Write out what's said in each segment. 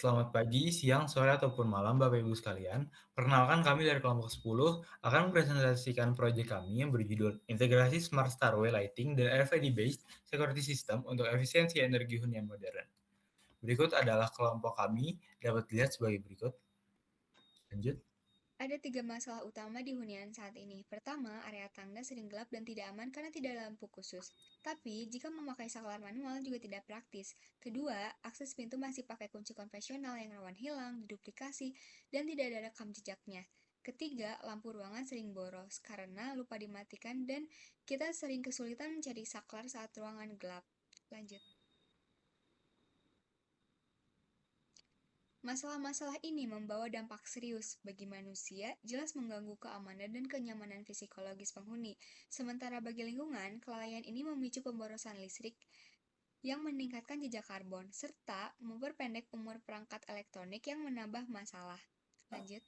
Selamat pagi, siang, sore, ataupun malam Bapak Ibu sekalian. Perkenalkan kami dari kelompok 10 akan mempresentasikan proyek kami yang berjudul Integrasi Smart Starway Lighting dan RFID-based Security System untuk efisiensi energi hunian modern. Berikut adalah kelompok kami, dapat dilihat sebagai berikut. Lanjut. Ada 3 masalah utama di hunian saat ini. Pertama, area tangga sering gelap dan tidak aman karena tidak ada lampu khusus. Tapi, jika memakai saklar manual juga tidak praktis. Kedua, akses pintu masih pakai kunci konvensional yang rawan hilang, diduplikasi, dan tidak ada rekam jejaknya. Ketiga, lampu ruangan sering boros karena lupa dimatikan dan kita sering kesulitan mencari saklar saat ruangan gelap. Lanjut. Masalah-masalah ini membawa dampak serius bagi manusia, jelas mengganggu keamanan dan kenyamanan psikologis penghuni. Sementara bagi lingkungan, kelalaian ini memicu pemborosan listrik yang meningkatkan jejak karbon, serta memperpendek umur perangkat elektronik yang menambah masalah. Lanjut.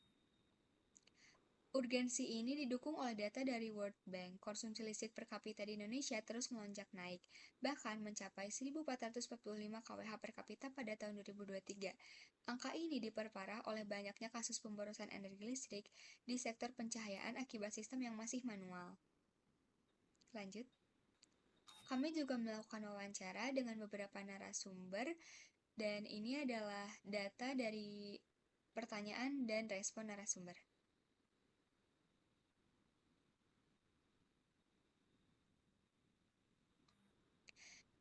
Urgensi ini didukung oleh data dari World Bank. Konsumsi listrik per kapita di Indonesia terus melonjak naik, bahkan mencapai 1.445 kWh per kapita pada tahun 2023. Angka ini diperparah oleh banyaknya kasus pemborosan energi listrik di sektor pencahayaan akibat sistem yang masih manual. Lanjut. Kami juga melakukan wawancara dengan beberapa narasumber, dan ini adalah data dari pertanyaan dan respon narasumber.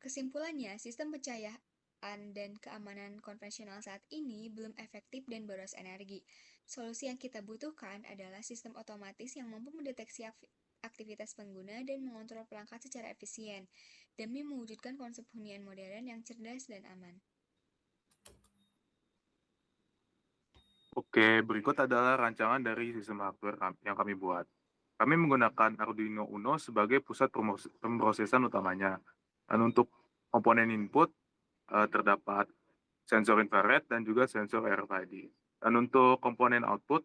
Kesimpulannya, sistem pencahayaan dan keamanan konvensional saat ini belum efektif dan boros energi. Solusi yang kita butuhkan adalah sistem otomatis yang mampu mendeteksi aktivitas pengguna dan mengontrol perangkat secara efisien, demi mewujudkan konsep hunian modern yang cerdas dan aman. Oke, berikut adalah rancangan dari sistem hardware yang kami buat. Kami menggunakan Arduino Uno sebagai pusat pemrosesan utamanya. Dan untuk komponen input terdapat sensor infrared dan juga sensor RFID. Dan untuk komponen output,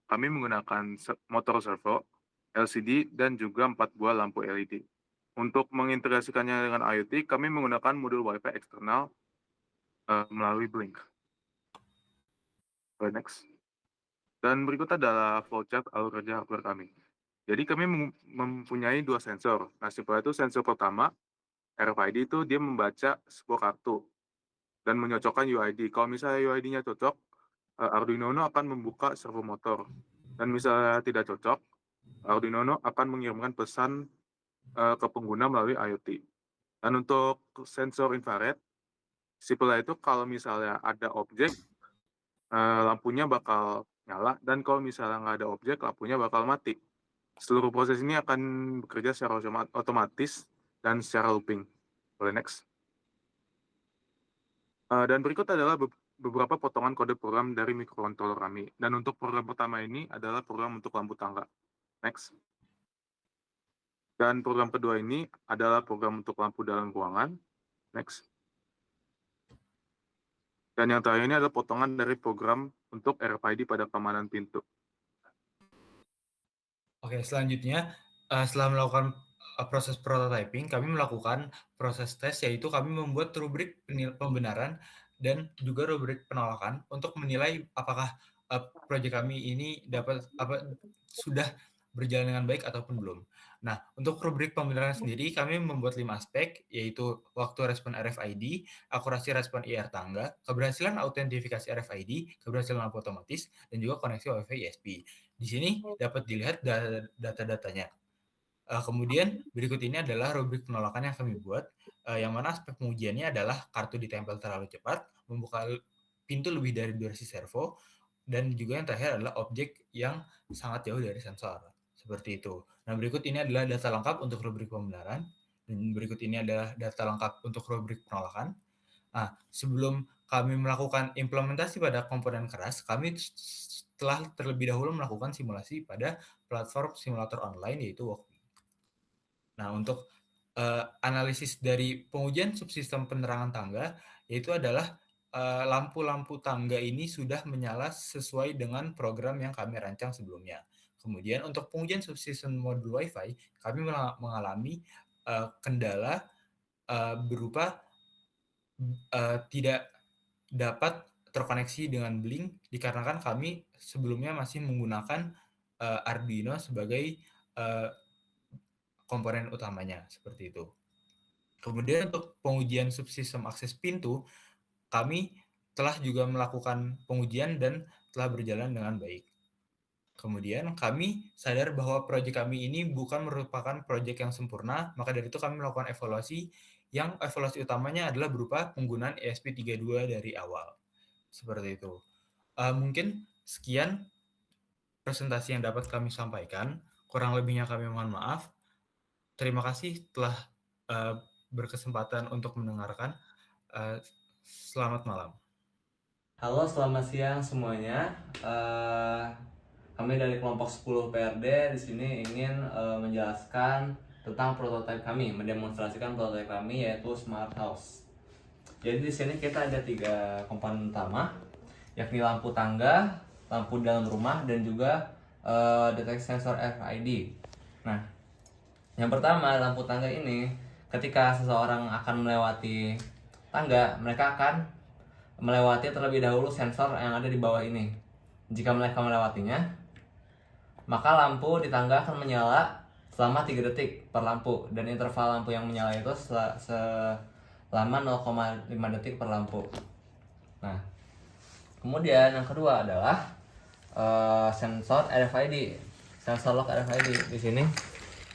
kami menggunakan motor servo, LCD, dan juga 4 buah lampu LED. Untuk mengintegrasikannya dengan IoT, kami menggunakan modul Wi-Fi eksternal melalui Blink. Next. Dan berikut adalah flowchart alur kerja hardware kami. Jadi kami mempunyai dua sensor. Nah, simpelnya itu sensor pertama, RFID itu dia membaca sebuah kartu dan menyocokkan UID. Kalau misalnya UID-nya cocok, Arduino Uno akan membuka servo motor. Dan misalnya tidak cocok, Arduino Uno akan mengirimkan pesan ke pengguna melalui IoT. Dan untuk sensor infrared, simpelnya itu kalau misalnya ada objek, lampunya bakal nyala, dan kalau misalnya nggak ada objek, lampunya bakal mati. Seluruh proses ini akan bekerja secara otomatis dan secara looping. Boleh next. Dan berikut adalah beberapa potongan kode program dari microcontroller kami. Dan untuk program pertama ini adalah program untuk lampu tangga. Next. Dan program kedua ini adalah program untuk lampu dalam ruangan. Next. Dan yang terakhir ini adalah potongan dari program untuk RFID pada keamanan pintu. Oke, selanjutnya setelah melakukan proses prototyping, kami melakukan proses tes, yaitu kami membuat rubrik pembenaran dan juga rubrik penolakan untuk menilai apakah proyek kami ini sudah berjalan dengan baik ataupun belum. Nah, untuk rubrik pembenaran sendiri, kami membuat 5 aspek, yaitu waktu respon RFID, akurasi respon IR tangga, keberhasilan autentifikasi RFID, keberhasilan lampu otomatis, dan juga koneksi Wi-Fi ISP. Di sini dapat dilihat data-datanya. Kemudian berikut ini adalah rubrik penolakan yang kami buat, yang mana aspek pengujiannya adalah kartu ditempel terlalu cepat, membuka pintu lebih dari durasi servo, dan juga yang terakhir adalah objek yang sangat jauh dari sensor. Seperti itu. Nah, berikut ini adalah data lengkap untuk rubrik pembenaran, dan berikut ini adalah data lengkap untuk rubrik penolakan. Nah, sebelum kami melakukan implementasi pada komponen keras, kami telah terlebih dahulu melakukan simulasi pada platform simulator online, yaitu Walkme. Nah, untuk analisis dari pengujian subsistem penerangan tangga, yaitu adalah lampu-lampu tangga ini sudah menyala sesuai dengan program yang kami rancang sebelumnya. Kemudian untuk pengujian subsistem modul Wi-Fi, kami mengalami kendala berupa tidak dapat terkoneksi dengan Blink dikarenakan kami sebelumnya masih menggunakan Arduino sebagai komponen utamanya, seperti itu. Kemudian untuk pengujian subsistem akses pintu, kami telah juga melakukan pengujian dan telah berjalan dengan baik. Kemudian kami sadar bahwa proyek kami ini bukan merupakan proyek yang sempurna, maka dari itu kami melakukan evaluasi yang evaluasi utamanya adalah berupa penggunaan ESP32 dari awal. Seperti itu. Mungkin sekian presentasi yang dapat kami sampaikan. Kurang lebihnya kami mohon maaf. Terima kasih telah berkesempatan untuk mendengarkan. Selamat malam. Halo, selamat siang semuanya. Kami dari kelompok 10 PRD di sini ingin menjelaskan tentang prototipe kami, mendemonstrasikan prototipe kami yaitu Smart House. Jadi di sini kita ada 3 komponen utama, yakni lampu tangga, lampu dalam rumah, dan juga deteksi sensor RFID. Nah, yang pertama, lampu tangga ini ketika seseorang akan melewati tangga, mereka akan melewati terlebih dahulu sensor yang ada di bawah ini. Jika mereka melewatinya, maka lampu di tangga akan menyala selama 3 detik per lampu, dan interval lampu yang menyala itu selama 0,5 detik per lampu. Nah, kemudian yang kedua adalah sensor RFID, sensor lock RFID. Di sini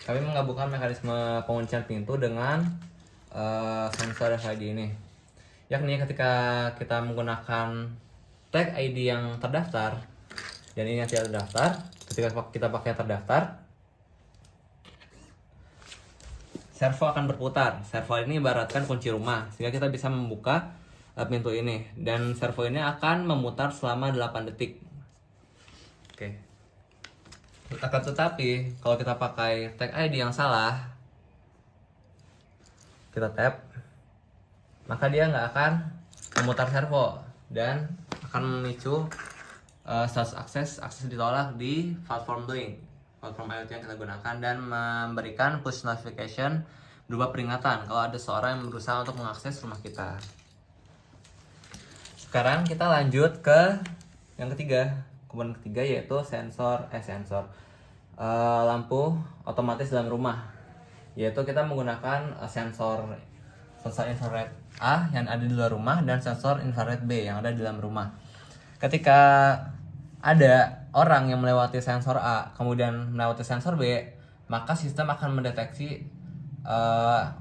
kami menggabungkan mekanisme penguncian pintu dengan sensor RFID ini, yakni ketika kita menggunakan tag ID yang terdaftar dan ini yang tidak terdaftar, ketika kita pakai terdaftar, servo akan berputar. Servo ini ibaratkan kunci rumah, sehingga kita bisa membuka pintu ini, dan servo ini akan memutar selama 8 detik. Oke. Akan tetapi kalau kita pakai tag ID yang salah, kita tap, maka dia nggak akan memutar servo dan akan memicu status akses ditolak di platform Blink, platform IoT yang kita gunakan, dan memberikan push notification berupa peringatan kalau ada seorang yang berusaha untuk mengakses rumah kita. Sekarang kita lanjut ke yang ketiga, komponen ketiga, yaitu lampu otomatis dalam rumah, yaitu kita menggunakan sensor infrared A yang ada di luar rumah dan sensor infrared B yang ada di dalam rumah. Ketika ada orang yang melewati sensor A kemudian melewati sensor B, maka sistem akan mendeteksi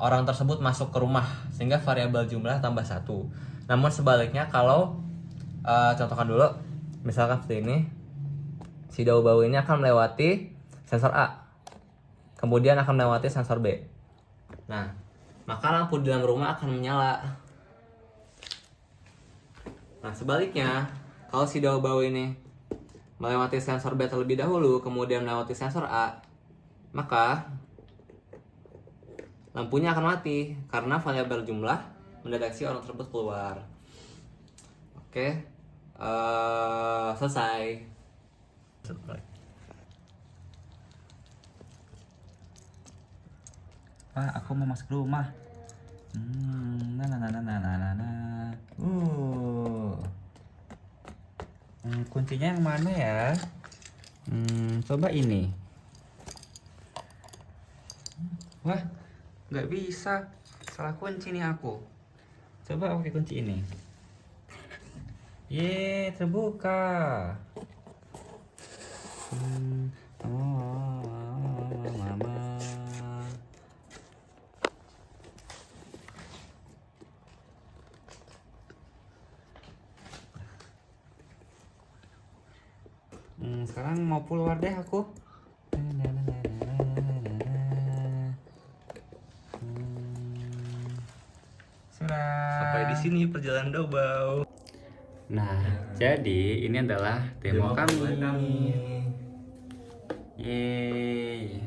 orang tersebut masuk ke rumah, sehingga variabel jumlah tambah 1. Namun sebaliknya, kalau contohkan dulu, misalkan seperti ini, si bau ini akan melewati sensor A, kemudian akan melewati sensor B. Nah, maka lampu di dalam rumah akan menyala. Nah, sebaliknya, kalau si bau ini melewati sensor B terlebih dahulu, kemudian melewati sensor A, maka lampunya akan mati karena variabel jumlah mendeteksi orang tersebut keluar. Oke, selesai. Pak, aku mau masuk rumah. Kuncinya yang mana ya? Coba ini. Wah, nggak bisa. Salah kunci nih aku. Coba pakai kunci ini. Ye, terbuka. Mama. Sekarang mau keluar deh aku. Sudah. Sampai di sini perjalanan Dobau. Nah, jadi ini adalah demo kami. Yeay.